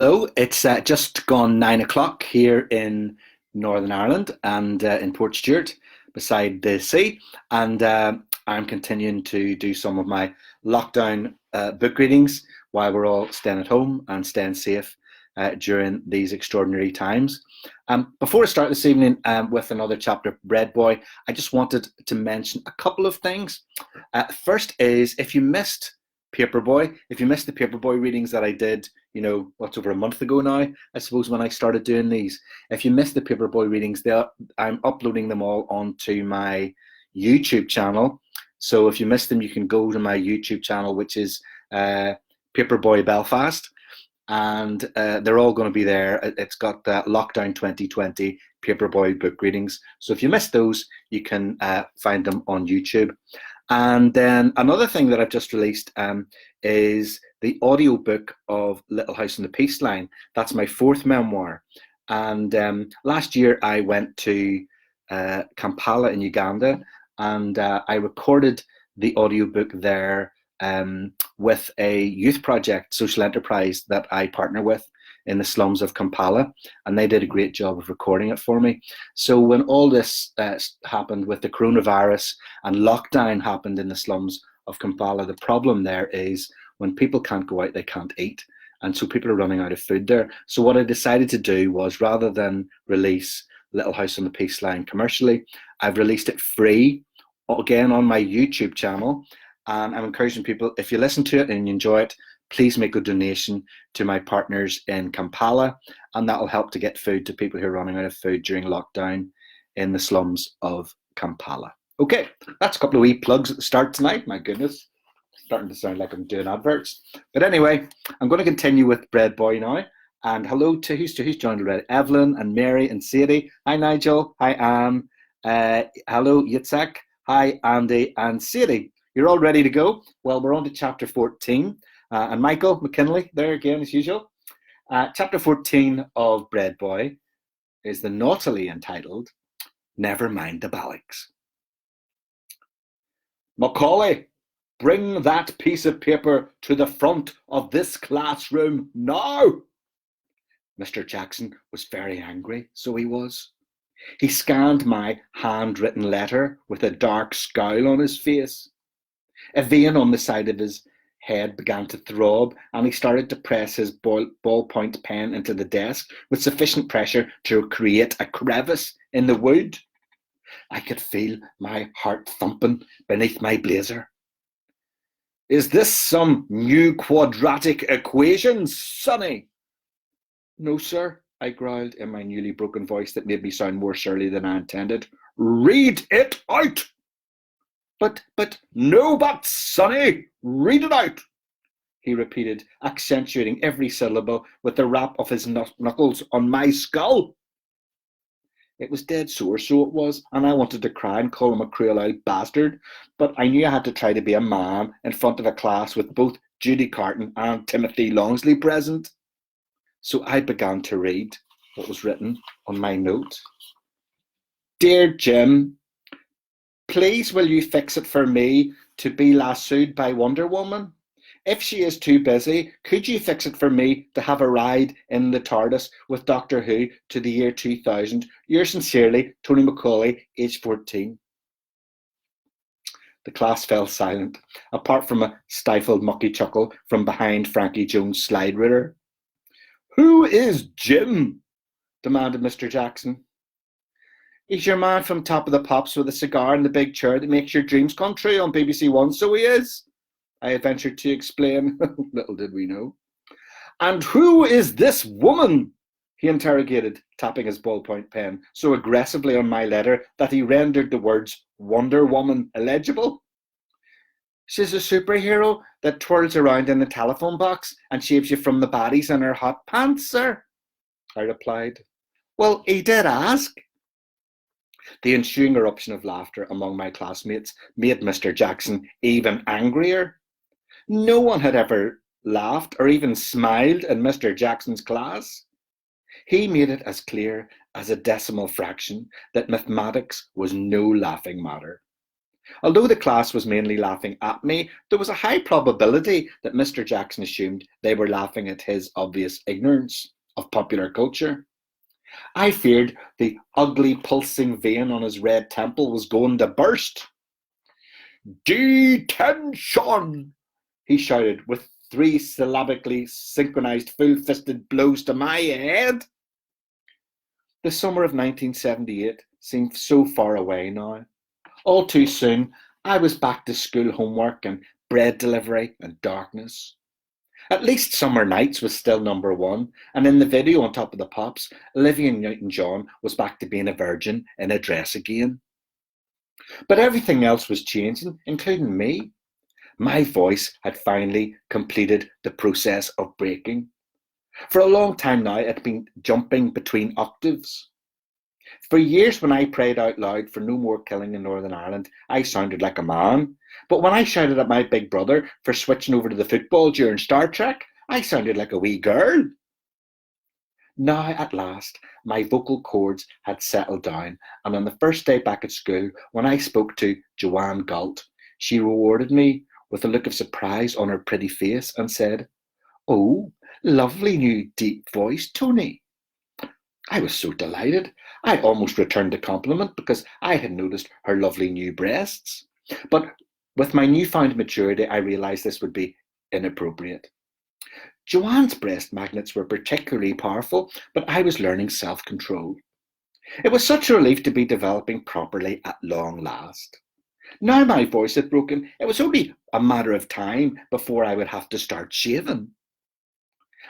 Hello, it's just gone 9 o'clock here in Northern Ireland and in Port Stewart beside the sea. And I'm continuing to do some of my lockdown book readings while we're all staying at home and staying safe during these extraordinary times. Before I start this evening with another chapter of Breadboy, I just wanted to mention a couple of things. First is if you missed Paperboy, if you missed the Paperboy readings that I did, what's over a month ago now, I suppose, when I started doing these. If you missed the Paperboy readings, I'm uploading them all onto my YouTube channel. So if you missed them, you can go to my YouTube channel, which is Paperboy Belfast, and they're all going to be there. It's got Lockdown 2020 Paperboy book readings. So if you missed those, you can find them on YouTube. And then another thing that I've just released is the audiobook of Little House on the Peace Line. That's my fourth memoir. And last year I went to Kampala in Uganda, and I recorded the audiobook there with a youth project, social enterprise that I partner with in the slums of Kampala, and they did a great job of recording it for me. So when all this happened with the coronavirus and lockdown happened in the slums of Kampala, the problem there is when people can't go out, they can't eat. And so people are running out of food there. So what I decided to do was, rather than release Little House on the Peace Line commercially, I've released it free, again, on my YouTube channel. And I'm encouraging people, if you listen to it and you enjoy it, please make a donation to my partners in Kampala, and that will help to get food to people who are running out of food during lockdown in the slums of Kampala. Okay, that's a couple of wee plugs at the start tonight. My goodness, starting to sound like I'm doing adverts. But anyway, I'm going to continue with Breadboy now. And hello to who's joined already? Evelyn and Mary and Sadie. Hi Nigel. Hi Anne. Hello Yitzhak. Hi Andy and Sadie. You're all ready to go? Well, we're on to chapter 14. And Michael McKinley there again, as usual. Chapter 14 of Breadboy is the naughtily entitled Never Mind the Ballocks. Macaulay, bring that piece of paper to the front of this classroom now. Mr. Jackson was very angry, so he was. He scanned my handwritten letter with a dark scowl on his face. A vein on the side of his head began to throb, and he started to press his ballpoint pen into the desk with sufficient pressure to create a crevice in the wood. I could feel my heart thumping beneath my blazer. Is this some new quadratic equation, Sonny? No, sir, I growled in my newly broken voice that made me sound more surly than I intended. Read it out! But, no buts, Sonny! Read it out! He repeated, accentuating every syllable with the rap of his knuckles on my skull. It was dead sore, so it was, and I wanted to cry and call him a cruel old bastard, but I knew I had to try to be a man in front of a class with both Judy Carton and Timothy Longsley present. So I began to read what was written on my note. Dear Jim, please will you fix it for me to be lassoed by Wonder Woman? If she is too busy, could you fix it for me to have a ride in the TARDIS with Doctor Who to the year 2000? Yours sincerely, Tony Macaulay, age 14. The class fell silent, apart from a stifled mucky chuckle from behind Frankie Jones' slide ruler. Who is Jim? Demanded Mr. Jackson. He's your man from Top of the Pops with a cigar and the big chair that makes your dreams come true on BBC One, so he is, I ventured to explain. Little did we know. And who is this woman? He interrogated, tapping his ballpoint pen so aggressively on my letter that he rendered the words Wonder Woman illegible. She's a superhero that twirls around in the telephone box and shaves you from the baddies in her hot pants, sir, I replied. Well, he did ask. The ensuing eruption of laughter among my classmates made Mr. Jackson even angrier. No one had ever laughed or even smiled in Mr. Jackson's class. He made it as clear as a decimal fraction that mathematics was no laughing matter. Although the class was mainly laughing at me, there was a high probability that Mr. Jackson assumed they were laughing at his obvious ignorance of popular culture. I feared the ugly pulsing vein on his red temple was going to burst. Detention! He shouted with three syllabically synchronized full-fisted blows to my head. The summer of 1978 seemed so far away now. All too soon, I was back to school homework and bread delivery and darkness. At least Summer Nights was still number one, and in the video on Top of the Pops, Olivia Newton-John was back to being a virgin in a dress again. But everything else was changing, including me. My voice had finally completed the process of breaking. For a long time now, it had been jumping between octaves. For years, when I prayed out loud for no more killing in Northern Ireland, I sounded like a man. But when I shouted at my big brother for switching over to the football during Star Trek, I sounded like a wee girl. Now, at last, my vocal cords had settled down, and on the first day back at school, when I spoke to Joanne Galt, she rewarded me with a look of surprise on her pretty face and said, "Oh, lovely new deep voice, Tony." I was so delighted. I almost returned the compliment because I had noticed her lovely new breasts. But with my newfound maturity, I realised this would be inappropriate. Joanne's breast magnets were particularly powerful, but I was learning self-control. It was such a relief to be developing properly at long last. Now my voice had broken, it was only a matter of time before I would have to start shaving.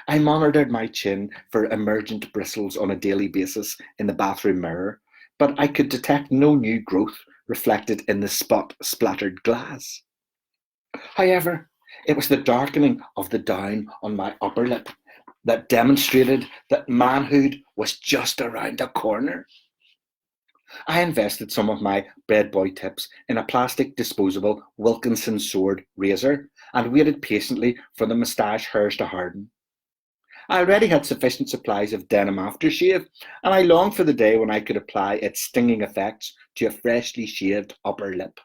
I monitored my chin for emergent bristles on a daily basis in the bathroom mirror, but I could detect no new growth reflected in the spot-splattered glass. However, it was the darkening of the down on my upper lip that demonstrated that manhood was just around the corner. I invested some of my Breadboy tips in a plastic disposable Wilkinson sword razor and waited patiently for the moustache hairs to harden. I already had sufficient supplies of denim aftershave, and I longed for the day when I could apply its stinging effects to a freshly shaved upper lip.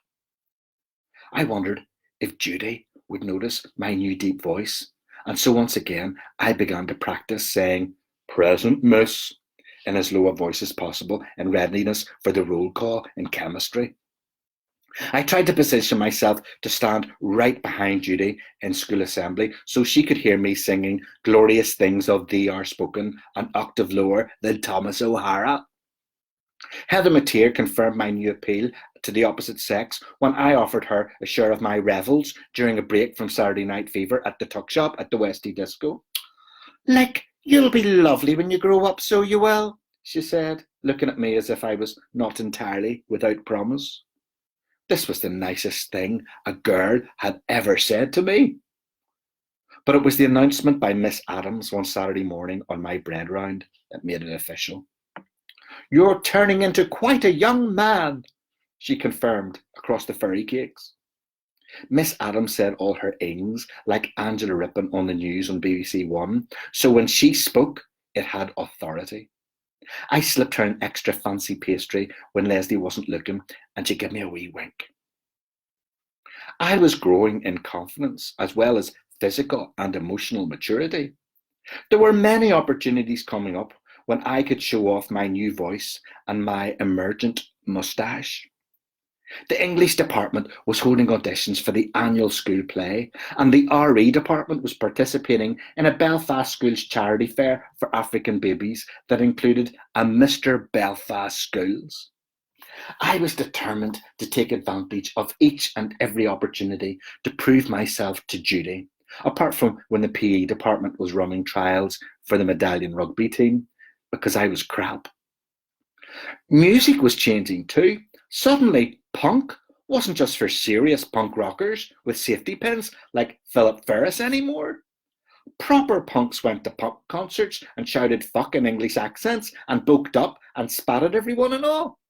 I wondered if Judy would notice my new deep voice, and so once again I began to practice saying, "Present, miss," in as low a voice as possible in readiness for the roll call in chemistry. I tried to position myself to stand right behind Judy in school assembly so she could hear me singing "Glorious Things of Thee Are Spoken" an octave lower than Thomas O'Hara. Heather Mateer confirmed my new appeal to the opposite sex when I offered her a share of my revels during a break from Saturday Night Fever at the tuck shop at the Westie Disco. "Like, you'll be lovely when you grow up, so you will," she said, looking at me as if I was not entirely without promise. This was the nicest thing a girl had ever said to me. But it was the announcement by Miss Adams one Saturday morning on my bread round that made it official. "You're turning into quite a young man," she confirmed across the fairy cakes. Miss Adams said all her ings like Angela Rippon on the news on BBC One, so when she spoke, it had authority. I slipped her an extra fancy pastry when Leslie wasn't looking, and she gave me a wee wink. I was growing in confidence as well as physical and emotional maturity. There were many opportunities coming up when I could show off my new voice and my emergent moustache. The English department was holding auditions for the annual school play, and the RE department was participating in a Belfast Schools charity fair for African babies that included a Mr. Belfast Schools. I was determined to take advantage of each and every opportunity to prove myself to Judy, apart from when the PE department was running trials for the medallion rugby team, because I was crap. Music was changing too. Suddenly, punk wasn't just for serious punk rockers with safety pins like Philip Ferris anymore. Proper punks went to punk concerts and shouted fuck in English accents and bulked up and spat at everyone and all.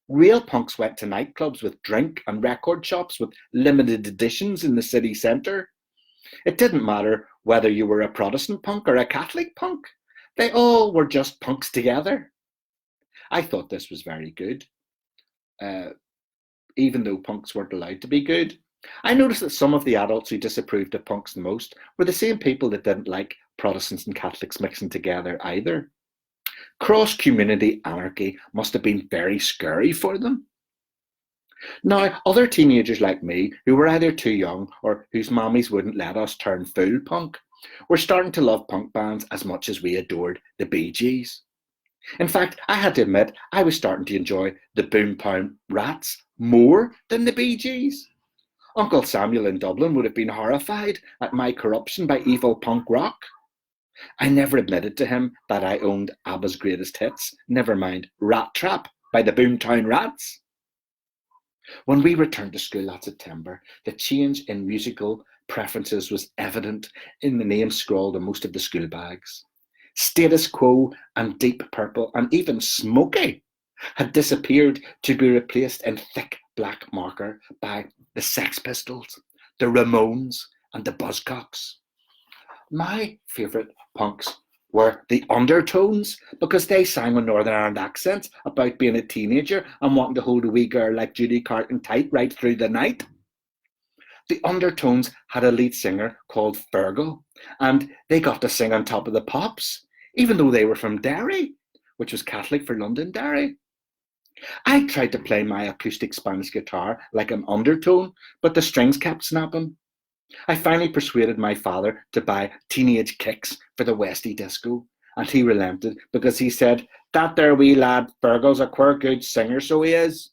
Real punks went to nightclubs with drink and record shops with limited editions in the city centre. It didn't matter whether you were a Protestant punk or a Catholic punk. They all were just punks together. I thought this was very good. even though punks weren't allowed to be good. I noticed that some of the adults who disapproved of punks the most were the same people that didn't like Protestants and Catholics mixing together either. Cross-community anarchy must have been very scary for them. Now, other teenagers like me, who were either too young or whose mommies wouldn't let us turn full punk, were starting to love punk bands as much as we adored the Bee Gees. In fact, I had to admit I was starting to enjoy the Boomtown Rats more than the Bee Gees. Uncle Samuel in Dublin would have been horrified at my corruption by evil punk rock. I never admitted to him that I owned ABBA's greatest hits, never mind Rat Trap by the Boomtown Rats. When we returned to school that September, the change in musical preferences was evident in the names scrawled on most of the school bags. Status Quo and Deep Purple and even Smokey had disappeared to be replaced in thick black marker by the Sex Pistols, the Ramones and the Buzzcocks. My favourite punks were the Undertones because they sang with Northern Ireland accents about being a teenager and wanting to hold a wee girl like Judy Carton tight right through the night. The Undertones had a lead singer called Fergal, and they got to sing on top of the Pops, even though they were from Derry, which was Catholic for Londonderry. I tried to play my acoustic Spanish guitar like an undertone, but the strings kept snapping. I finally persuaded my father to buy Teenage Kicks for the Westie disco, and he relented because he said, "That there wee lad Fergal's a queer good singer, so he is."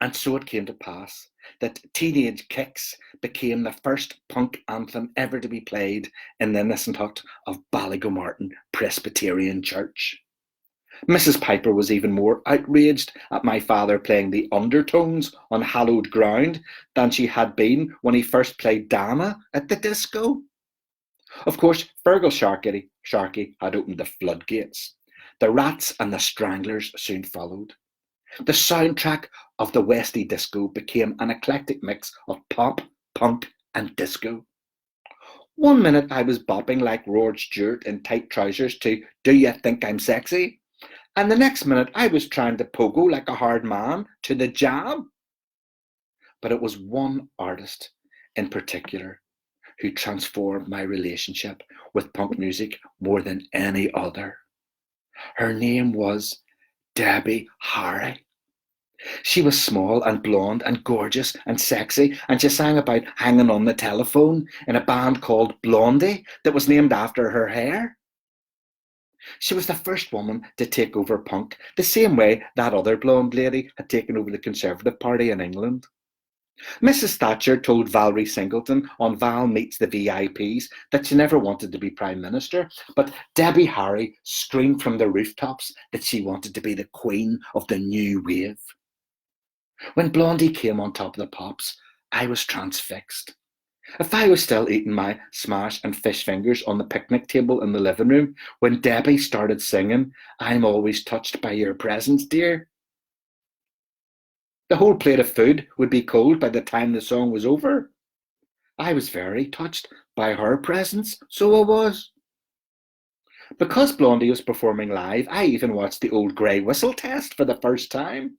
And so it came to pass that Teenage Kicks became the first punk anthem ever to be played in the innocent hut of Ballygomartin Presbyterian Church. Mrs. Piper was even more outraged at my father playing the Undertones on hallowed ground than she had been when he first played Dana at the disco. Of course, Fergal Sharkey had opened the floodgates. The Rats and the Stranglers soon followed. The soundtrack of the Westie disco became an eclectic mix of pop, punk, and disco. One minute I was bopping like Rod Stewart in tight trousers to Do You Think I'm Sexy? And the next minute I was trying to pogo like a hard man to the Jam. But it was one artist in particular who transformed my relationship with punk music more than any other. Her name was Debbie Harry. She was small and blonde and gorgeous and sexy, and she sang about hanging on the telephone in a band called Blondie that was named after her hair. She was the first woman to take over punk, the same way that other blonde lady had taken over the Conservative Party in England. Mrs. Thatcher told Valerie Singleton on Val Meets the VIPs that she never wanted to be Prime Minister, but Debbie Harry screamed from the rooftops that she wanted to be the queen of the new wave. When Blondie came on top of the Pops, I was transfixed. If I was still eating my smash and fish fingers on the picnic table in the living room when Debbie started singing, "I'm always touched by your presence, dear," the whole plate of food would be cold by the time the song was over. I was very touched by her presence, so I was. Because Blondie was performing live, I even watched the old grey whistle test for the first time.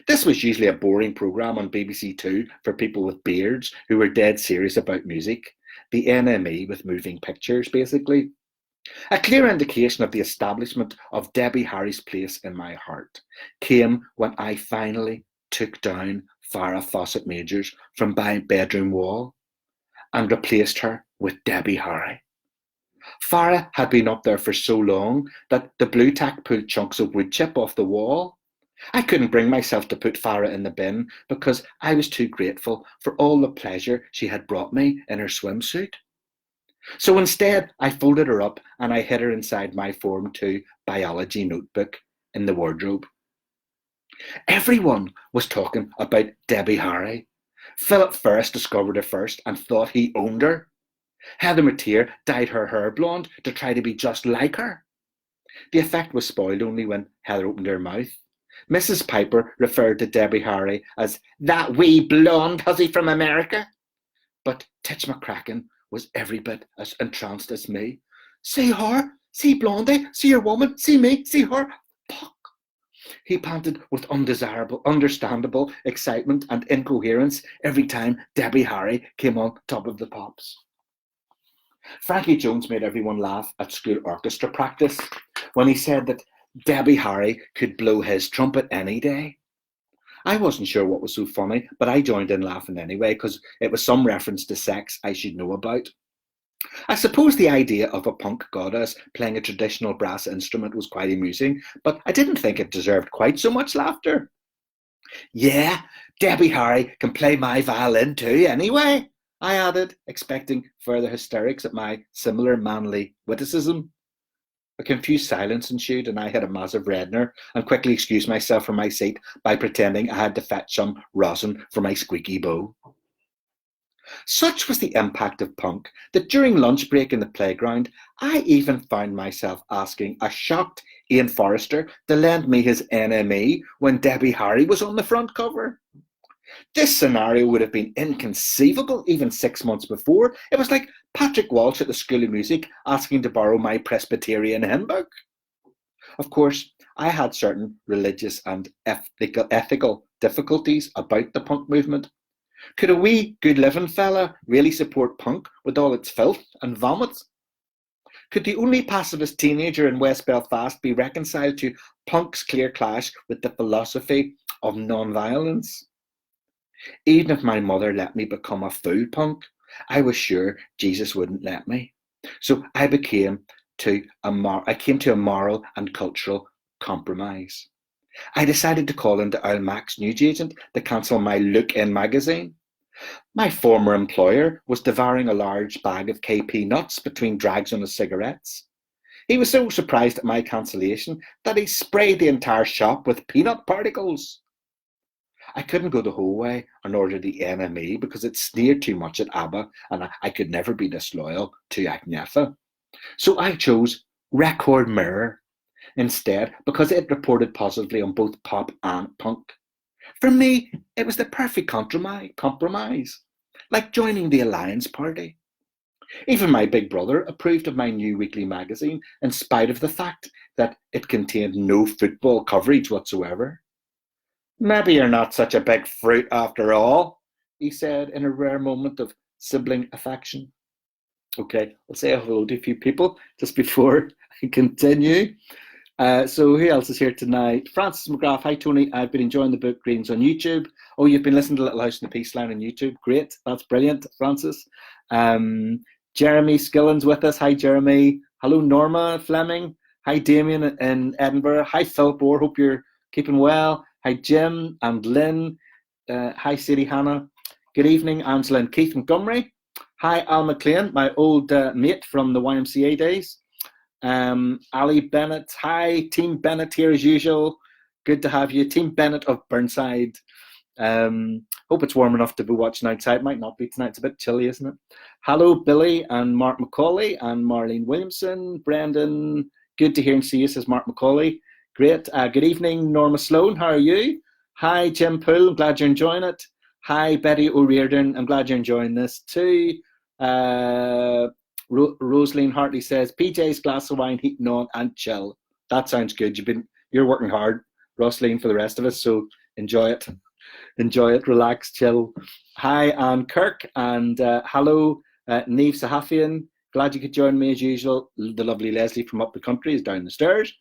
This was usually a boring programme on BBC Two for people with beards who were dead serious about music. The NME with moving pictures, basically. A clear indication of the establishment of Debbie Harry's place in my heart came when I finally took down Farrah Fawcett Majors from my bedroom wall and replaced her with Debbie Harry. Farrah had been up there for so long that the blue tack pulled chunks of wood chip off the wall. I couldn't bring myself to put Farrah in the bin because I was too grateful for all the pleasure she had brought me in her swimsuit. So instead, I folded her up and I hid her inside my Form 2 biology notebook in the wardrobe. Everyone was talking about Debbie Harry. Philip Ferris discovered her first and thought he owned her. Heather Mateer dyed her hair blonde to try to be just like her. The effect was spoiled only when Heather opened her mouth. Mrs. Piper referred to Debbie Harry as "that wee blonde hussy from America." But Titch McCracken was every bit as entranced as me. "See her, see Blondie, see your woman, see me, see her. Fuck." He panted with understandable excitement and incoherence every time Debbie Harry came on top of the pops. Frankie Jones made everyone laugh at school orchestra practice when he said that Debbie Harry could blow his trumpet any day. I wasn't sure what was so funny, but I joined in laughing anyway because it was some reference to sex I should know about. I suppose the idea of a punk goddess playing a traditional brass instrument was quite amusing, but I didn't think it deserved quite so much laughter. Yeah, Debbie Harry can play my violin too anyway, I added, expecting further hysterics at my similar manly witticism. A confused silence ensued, and I had a massive reddener and quickly excused myself from my seat by pretending I had to fetch some rosin for my squeaky bow. Such was the impact of punk that during lunch break in the playground, I even found myself asking a shocked Ian Forrester to lend me his NME when Debbie Harry was on the front cover. This scenario would have been inconceivable even 6 months before. It was like Patrick Walsh at the School of Music asking to borrow my Presbyterian hymn book. Of course, I had certain religious and ethical difficulties about the punk movement. Could a wee good-living fella really support punk with all its filth and vomit? Could the only pacifist teenager in West Belfast be reconciled to punk's clear clash with the philosophy of non-violence? Even if my mother let me become a full punk, I was sure Jesus wouldn't let me. So I came to a moral and cultural compromise. I decided to call into Al Mac's newsagent to cancel my Look In magazine. My former employer was devouring a large bag of KP nuts between drags on his cigarettes. He was so surprised at my cancellation that he sprayed the entire shop with peanut particles. I couldn't go the whole way and order the NME because it sneered too much at ABBA and I could never be disloyal to Agnetha. So I chose Record Mirror instead because it reported positively on both pop and punk. For me, it was the perfect compromise, like joining the Alliance Party. Even my big brother approved of my new weekly magazine in spite of the fact that it contained no football coverage whatsoever. Maybe you're not such a big fruit after all, he said in a rare moment of sibling affection. Okay, I'll say hello to a few people just before I continue. So who else is here tonight? Francis McGrath. Hi, Tony. I've been enjoying the book readings on YouTube. Oh, you've been listening to Little House in the Peace Line on YouTube. Great. That's brilliant, Francis. Jeremy Skillen's with us. Hi, Jeremy. Hello, Norma Fleming. Hi, Damien in Edinburgh. Hi, Philip Orr. Hope you're keeping well. Hi, Jim and Lynn. Hi, Sadie Hannah. Good evening, Angela and Keith Montgomery. Hi, Al McLean, my old mate from the YMCA days. Ali Bennett. Hi, Team Bennett here as usual. Good to have you. Team Bennett of Burnside. Hope it's warm enough to be watching outside. Might not be tonight. It's a bit chilly, isn't it? Hello, Billy and Mark Macaulay and Marlene Williamson. Brendan, good to hear and see you, says Mark Macaulay. Great. Good evening, Norma Sloan. How are you? Hi, Jim Poole. I'm glad you're enjoying it. Hi, Betty O'Riordan. I'm glad you're enjoying this too. Rosaline Hartley says, PJ's glass of wine, heating on and chill. That sounds good. You're working hard, Rosaline, for the rest of us. So enjoy it. Enjoy it. Relax, chill. Hi, Anne Kirk. And hello, Neve Sahafian. Glad you could join me as usual. The lovely Leslie from up the country is down the stairs.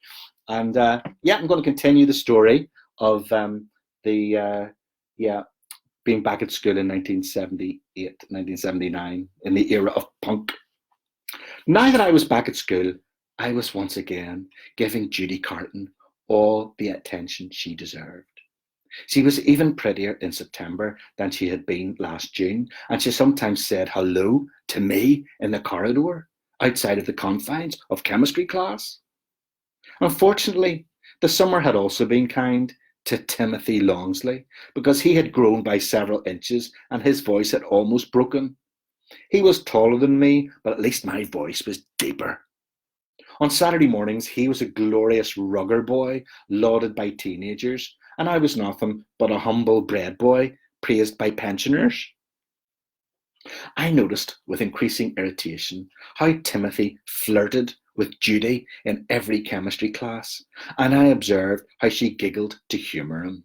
And I'm going to continue the story of being back at school in 1978, 1979, in the era of punk. Now that I was back at school, I was once again giving Judy Carton all the attention she deserved. She was even prettier in September than she had been last June, and she sometimes said hello to me in the corridor outside of the confines of chemistry class. Unfortunately, the summer had also been kind to Timothy Longsley because he had grown by several inches and his voice had almost broken. He was taller than me, but at least my voice was deeper. On Saturday mornings, he was a glorious rugger boy, lauded by teenagers, and I was nothing but a humble breadboy, praised by pensioners. I noticed with increasing irritation how Timothy flirted with Judy in every chemistry class, and I observed how she giggled to humour him.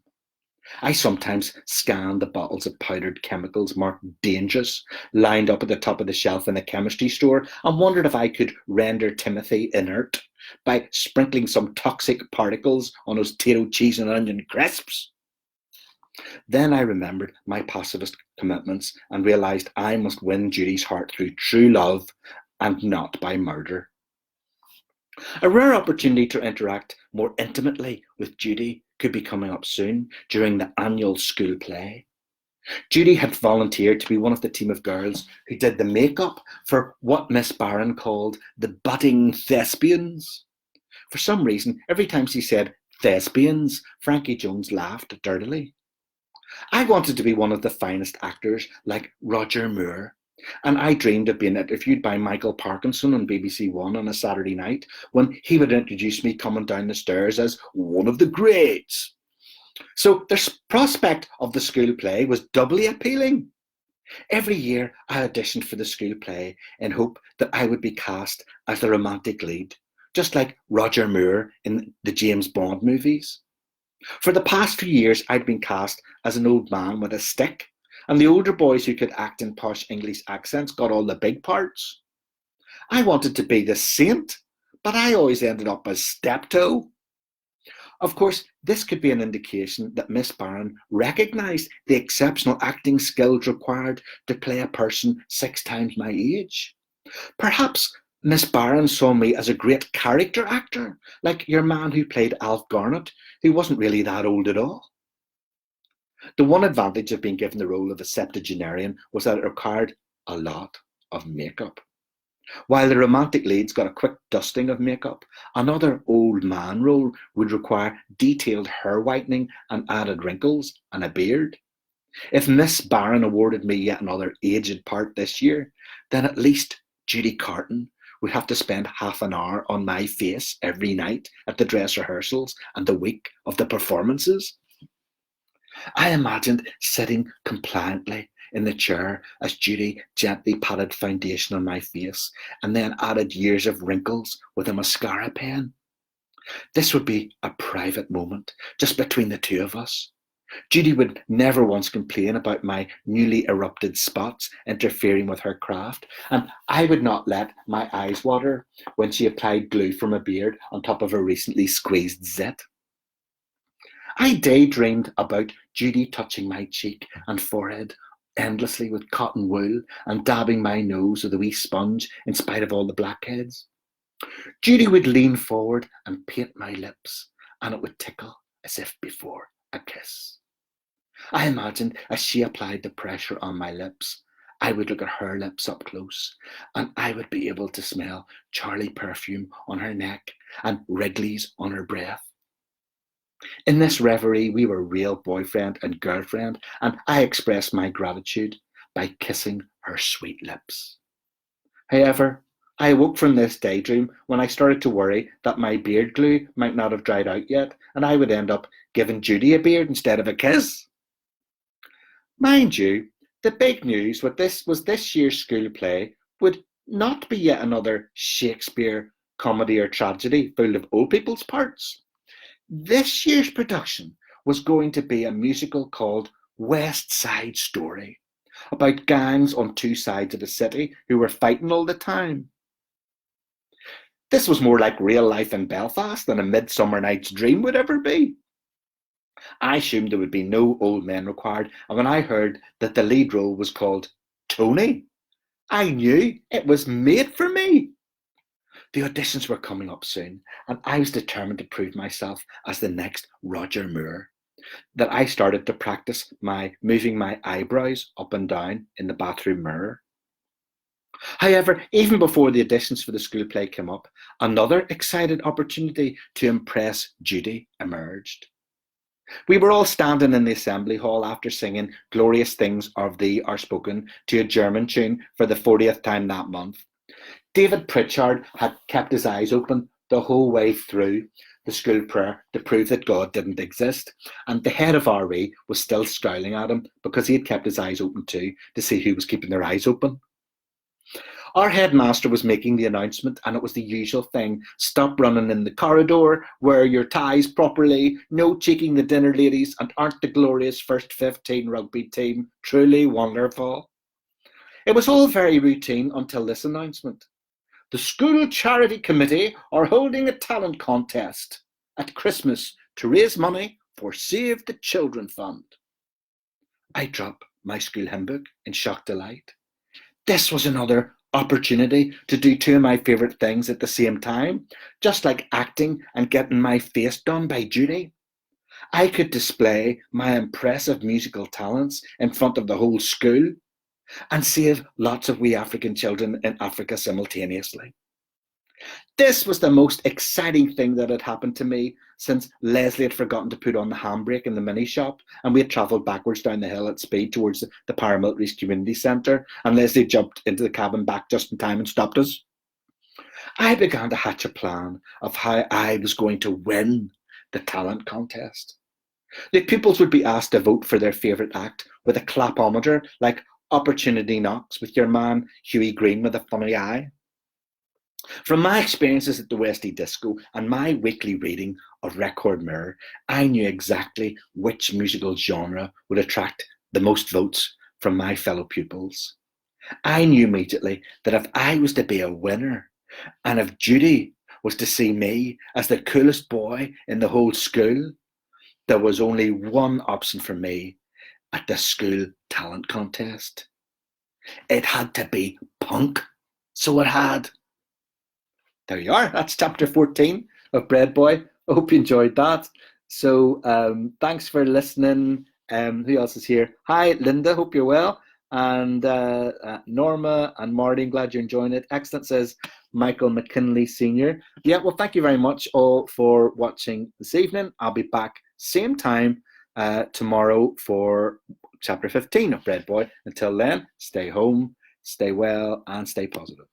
I sometimes scanned the bottles of powdered chemicals marked dangerous, lined up at the top of the shelf in a chemistry store, and wondered if I could render Timothy inert by sprinkling some toxic particles on his potato, cheese, and onion crisps. Then I remembered my pacifist commitments and realised I must win Judy's heart through true love and not by murder. A rare opportunity to interact more intimately with Judy could be coming up soon during the annual school play. Judy had volunteered to be one of the team of girls who did the makeup for what Miss Barron called the budding thespians. For some reason, every time she said thespians, Frankie Jones laughed dirtily. I wanted to be one of the finest actors like Roger Moore, and I dreamed of being interviewed by Michael Parkinson on BBC One on a Saturday night when he would introduce me coming down the stairs as one of the greats. So the prospect of the school play was doubly appealing. Every year I auditioned for the school play in hope that I would be cast as the romantic lead, just like Roger Moore in the James Bond movies. For the past few years, I'd been cast as an old man with a stick, and the older boys who could act in posh English accents got all the big parts. I wanted to be the saint, but I always ended up as Steptoe. Of course, this could be an indication that Miss Barron recognised the exceptional acting skills required to play a person 6 times my age. Perhaps Miss Barron saw me as a great character actor, like your man who played Alf Garnett, who wasn't really that old at all. The one advantage of being given the role of a septuagenarian was that it required a lot of makeup. While the romantic leads got a quick dusting of makeup, another old man role would require detailed hair whitening and added wrinkles and a beard. If Miss Barron awarded me yet another aged part this year, then at least Judy Carton would have to spend half an hour on my face every night at the dress rehearsals and the week of the performances. I imagined sitting compliantly in the chair as Judy gently patted foundation on my face and then added years of wrinkles with a mascara pen. This would be a private moment, just between the two of us. Judy would never once complain about my newly erupted spots interfering with her craft, and I would not let my eyes water when she applied glue from a beard on top of a recently squeezed zit. I daydreamed about Judy touching my cheek and forehead endlessly with cotton wool and dabbing my nose with a wee sponge in spite of all the blackheads. Judy would lean forward and paint my lips, and it would tickle as if before a kiss. I imagined as she applied the pressure on my lips, I would look at her lips up close, and I would be able to smell Charlie perfume on her neck and Wrigley's on her breath. In this reverie, we were real boyfriend and girlfriend, and I expressed my gratitude by kissing her sweet lips. However, I awoke from this daydream when I started to worry that my beard glue might not have dried out yet, and I would end up giving Judy a beard instead of a kiss. Mind you, the big news with this year's school play would not be yet another Shakespeare comedy or tragedy full of old people's parts. This year's production was going to be a musical called West Side Story, about gangs on 2 sides of the city who were fighting all the time. This was more like real life in Belfast than a Midsummer Night's Dream would ever be. I assumed there would be no old men required, and when I heard that the lead role was called Tony, I knew it was made for me. The auditions were coming up soon, and I was determined to prove myself as the next Roger Moore. That I started to practice moving my eyebrows up and down in the bathroom mirror. However, even before the auditions for the school play came up, another exciting opportunity to impress Judy emerged. We were all standing in the assembly hall after singing Glorious Things of Thee Are Spoken to a German tune for the 40th time that month. David Pritchard had kept his eyes open the whole way through the school prayer to prove that God didn't exist, and the head of RE was still scowling at him because he had kept his eyes open too to see who was keeping their eyes open. Our headmaster was making the announcement, and it was the usual thing. Stop running in the corridor, wear your ties properly, no cheeking the dinner ladies, and aren't the glorious first 15 rugby team truly wonderful? It was all very routine until this announcement. The school charity committee are holding a talent contest at Christmas to raise money for Save the Children Fund. I dropped my school hymn book in shocked delight. This was another opportunity to do two of my favourite things at the same time, just like acting and getting my face done by Judy. I could display my impressive musical talents in front of the whole school and save lots of wee African children in Africa simultaneously. This was the most exciting thing that had happened to me since Leslie had forgotten to put on the handbrake in the mini shop, and we had travelled backwards down the hill at speed towards the paramilitary's community centre, and Leslie jumped into the cabin back just in time and stopped us. I began to hatch a plan of how I was going to win the talent contest. The pupils would be asked to vote for their favourite act with a clapometer like Opportunity Knocks with your man Huey Green with a funny eye. From my experiences at the Westie Disco and my weekly reading of Record Mirror, I knew exactly which musical genre would attract the most votes from my fellow pupils. I knew immediately that if I was to be a winner, and if Judy was to see me as the coolest boy in the whole school, there was only one option for me at the school talent contest. It had to be punk, so it had. There you are. That's chapter 14 of Breadboy. I hope you enjoyed that. So thanks for listening. Who else is here? Hi, Linda. Hope you're well. And Norma and Marty, I'm glad you're enjoying it. Excellent, says Michael McKinley Sr. Yeah, well, thank you very much all for watching this evening. I'll be back same time tomorrow for chapter 15 of Breadboy. Until then, stay home, stay well, and stay positive.